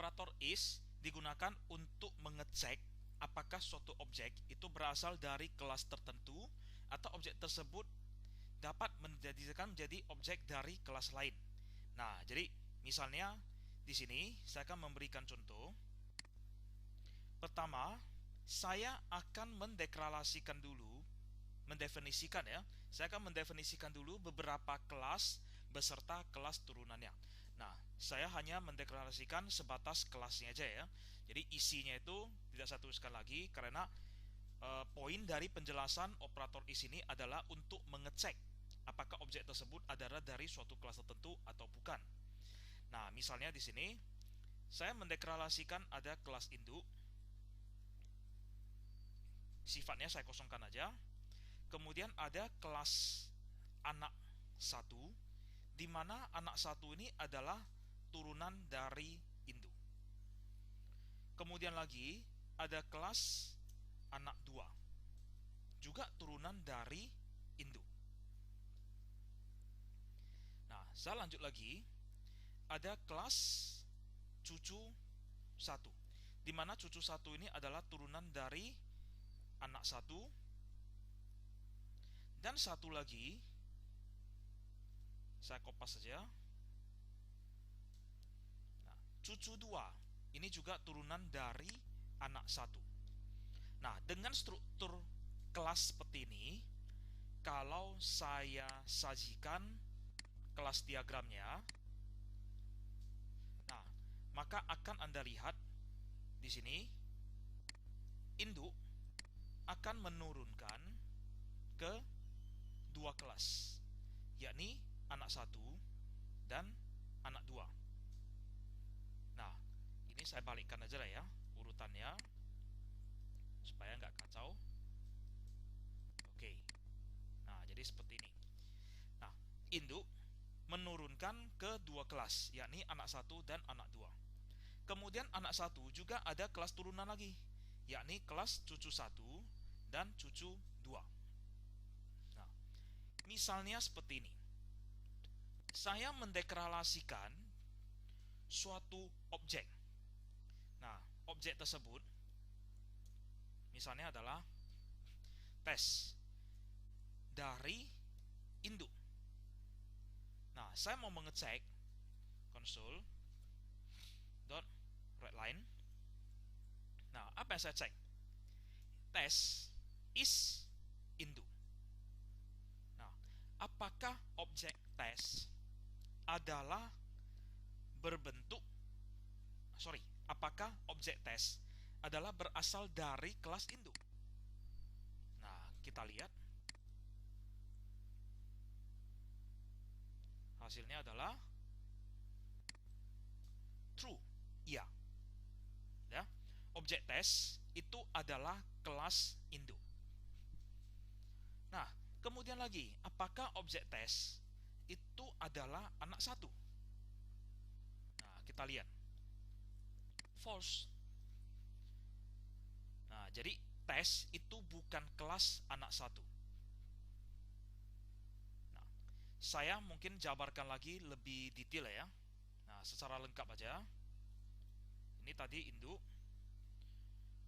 operator is digunakan untuk mengecek apakah suatu objek itu berasal dari kelas tertentu atau objek tersebut dapat menjadi objek dari kelas lain. Nah, jadi misalnya di sini saya akan memberikan contoh. Pertama, saya akan mendefinisikan ya. Saya akan mendefinisikan dulu beberapa kelas beserta kelas turunannya. Nah, saya hanya mendeklarasikan sebatas kelasnya aja ya. Jadi isinya itu tidak saya tuliskan lagi karena poin dari penjelasan operator is ini adalah untuk mengecek apakah objek tersebut adalah dari suatu kelas tertentu atau bukan. Nah, misalnya di sini saya mendeklarasikan ada kelas induk. Sifatnya saya kosongkan aja. Kemudian ada kelas anak 1, di mana anak 1 ini adalah turunan dari induk. Kemudian lagi ada kelas anak 2, juga turunan dari induk. Nah, saya lanjut lagi. Ada kelas cucu 1, di mana cucu 1 ini adalah turunan dari anak 1. Dan satu lagi, saya kopas saja. Nah, cucu 2 ini juga turunan dari anak 1. Nah, dengan struktur kelas seperti ini, kalau saya sajikan kelas diagramnya, nah, maka akan Anda lihat di sini induk akan menurunkan ke dua kelas, yakni anak 1 dan anak 2. Nah, ini saya balikkan aja lah ya urutannya supaya nggak kacau. Oke. Nah, jadi seperti ini. Nah, induk menurunkan ke dua kelas, yakni anak 1 dan anak 2. Kemudian anak 1 juga ada kelas turunan lagi, yakni kelas cucu 1 dan cucu 2. Nah, misalnya seperti ini. Saya mendeklarasikan suatu objek. Nah, objek tersebut misalnya adalah tes dari induk. Nah, saya mau mengecek console.readline. Nah, apa yang saya cek? Tes is induk. Nah, apakah objek tes adalah apakah objek tes adalah berasal dari kelas induk? Nah, kita lihat. Hasilnya adalah true. Iya. Ya. Objek tes itu adalah kelas induk. Nah, kemudian lagi, apakah objek tes itu adalah anak 1? Nah, kita lihat. False. Nah, jadi tes itu bukan kelas anak 1. Nah, saya mungkin jabarkan lagi lebih detail ya. Nah, secara lengkap aja. Ini tadi induk.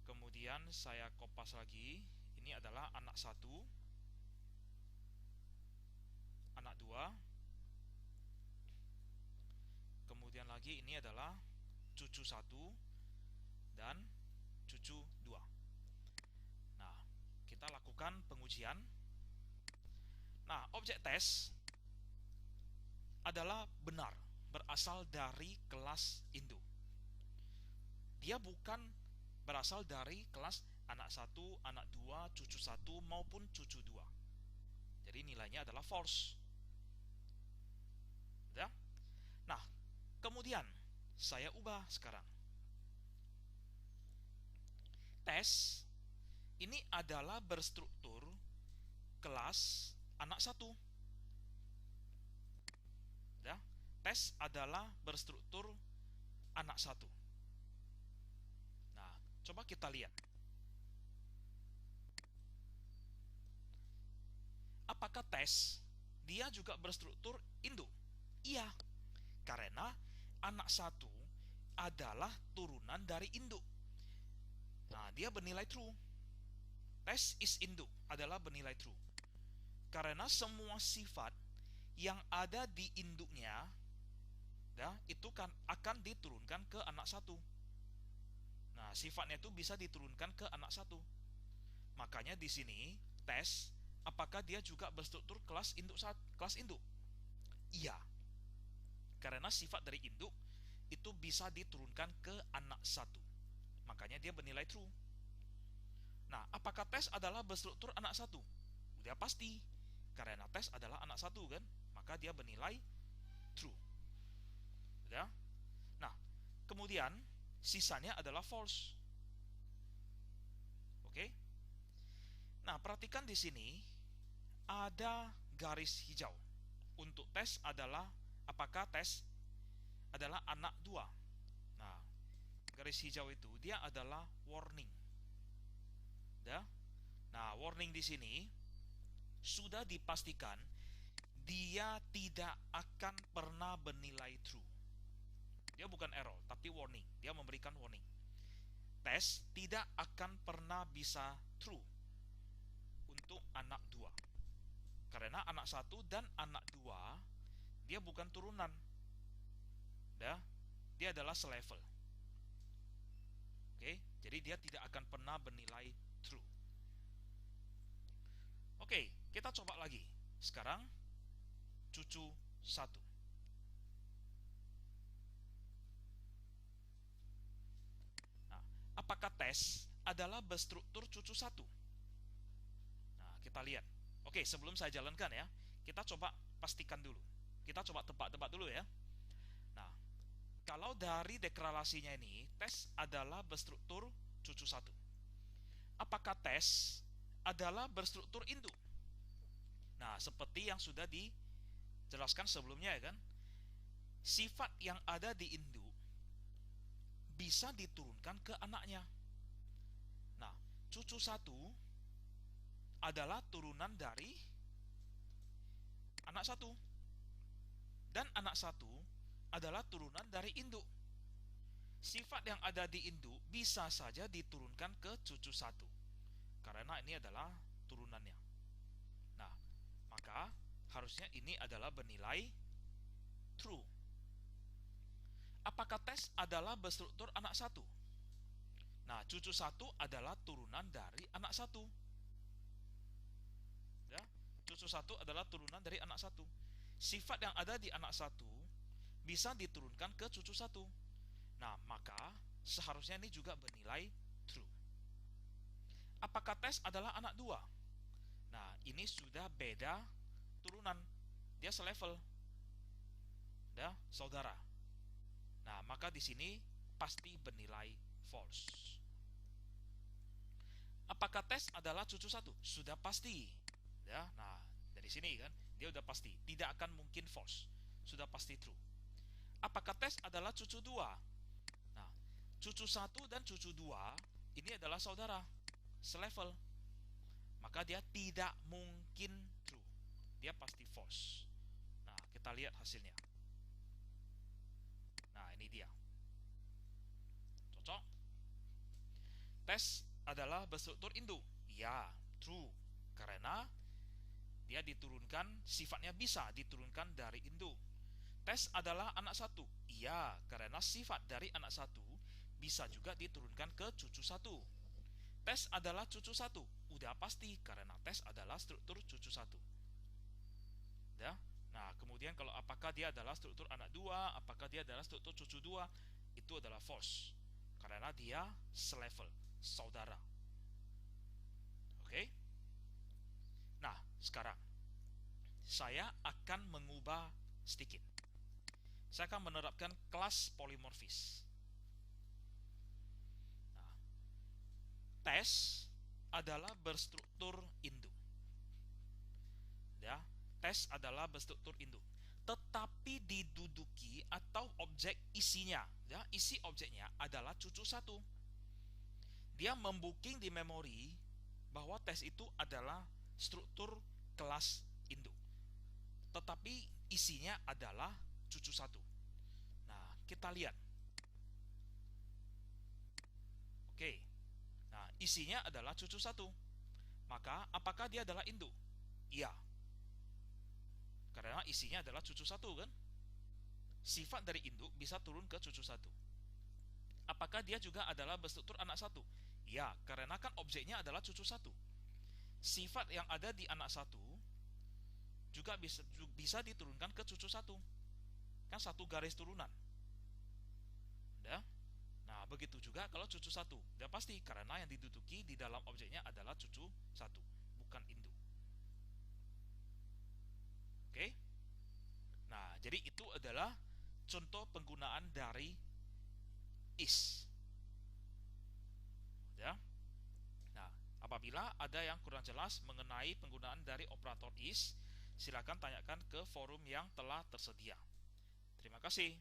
Kemudian saya kopas lagi. Ini adalah anak 1, anak 2. Kemudian lagi ini adalah cucu 1 dan cucu 2. Nah, kita lakukan pengujian. Nah, objek tes adalah benar berasal dari kelas induk. Dia bukan berasal dari kelas anak 1, anak 2, cucu 1 maupun cucu 2. Jadi nilainya adalah false. Ya? Nah, kemudian saya ubah sekarang. Tes ini adalah berstruktur kelas anak 1. Ya? Tes adalah berstruktur anak 1. Nah, coba kita lihat. Apakah tes dia juga berstruktur induk? Iya, karena anak 1 adalah turunan dari induk. Nah, dia bernilai true. Tes is induk adalah bernilai true. Karena semua sifat yang ada di induknya itu kan akan diturunkan ke anak satu. Nah, sifatnya itu bisa diturunkan ke anak satu. Makanya di sini tes apakah dia juga berstruktur kelas induk kelas induk? Iya. Karena sifat dari induk itu bisa diturunkan ke anak satu. Makanya dia bernilai true. Nah, apakah tes adalah berstruktur anak satu? Udah pasti. Karena tes adalah anak satu kan, maka dia bernilai true. Udah? Nah, kemudian sisanya adalah false. Oke? Nah, perhatikan di sini ada garis hijau. Untuk tes adalah apakah tes adalah anak 2. Nah, garis hijau itu dia adalah warning. Ya? Nah, warning di sini sudah dipastikan dia tidak akan pernah bernilai true. Dia bukan error, tapi warning. Dia memberikan warning. Tes tidak akan pernah bisa true untuk anak 2. Karena anak 1 dan anak 2 dia bukan turunan. Dia adalah selevel. Oke, jadi dia tidak akan pernah bernilai true. Oke, kita coba lagi. Sekarang cucu 1. Nah, apakah tes adalah berstruktur cucu 1? Nah, kita lihat. Oke, sebelum saya jalankan ya, kita coba pastikan dulu. Kita coba tebak-tebak dulu ya. Nah, kalau dari deklarasinya ini, tes adalah berstruktur cucu 1. Apakah tes adalah berstruktur induk? Nah, seperti yang sudah dijelaskan sebelumnya ya kan, sifat yang ada di induk bisa diturunkan ke anaknya. Nah, cucu 1 adalah turunan dari anak 1. Dan anak 1 adalah turunan dari induk. Sifat yang ada di induk bisa saja diturunkan ke cucu 1. Karena ini adalah turunannya. Nah, maka harusnya ini adalah bernilai true. Apakah tes adalah berstruktur anak 1? Nah, cucu 1 adalah turunan dari anak 1. Ya, cucu 1 adalah turunan dari anak 1. Sifat yang ada di anak 1 bisa diturunkan ke cucu 1. Nah, maka seharusnya ini juga bernilai true. Apakah tes adalah anak 2? Nah, ini sudah beda turunan. Dia selevel. Ya, saudara. Nah, maka di sini pasti bernilai false. Apakah tes adalah cucu 1? Sudah pasti. Ya, nah, dari sini kan dia udah pasti, tidak akan mungkin false. Sudah pasti true. Apakah tes adalah cucu 2? Nah, cucu 1 dan cucu 2 ini adalah saudara, selevel. Maka dia tidak mungkin true. Dia pasti false. Nah, kita lihat hasilnya. Nah, ini dia. Cocok? Tes adalah berstruktur induk. Ya, true. Karena dia diturunkan, sifatnya bisa diturunkan dari induk. Tes adalah anak 1. Iya, karena sifat dari anak 1 bisa juga diturunkan ke cucu 1. Tes adalah cucu 1. Udah pasti, karena tes adalah struktur cucu 1. Ya. Nah, kemudian kalau apakah dia adalah struktur anak 2, apakah dia adalah struktur cucu 2, itu adalah false. Karena dia selevel, saudara. Oke? Nah, sekarang saya akan mengubah sedikit. Saya akan menerapkan kelas polimorfis. Nah, tes adalah berstruktur induk. Ya, tes adalah berstruktur induk. Tetapi diduduki atau objek isinya, ya, isi objeknya adalah cucu 1. Dia membooking di memori bahwa tes itu adalah struktur kelas induk. Tetapi isinya adalah cucu 1. Nah, kita lihat. Oke. Nah, isinya adalah cucu satu. Maka, apakah dia adalah induk? Iya. Karena isinya adalah cucu satu kan? Sifat dari induk bisa turun ke cucu satu. Apakah dia juga adalah berstruktur anak satu? Ya, karena kan objeknya adalah cucu satu. Sifat yang ada di anak satu juga bisa diturunkan ke cucu satu. Kan satu garis turunan. Udah? Nah, begitu juga kalau cucu satu. Udah pasti, karena yang diduduki di dalam objeknya adalah cucu satu, bukan induk. Oke? Nah, jadi itu adalah contoh penggunaan dari is. Ya. Nah, apabila ada yang kurang jelas mengenai penggunaan dari operator is, silakan tanyakan ke forum yang telah tersedia. Terima kasih.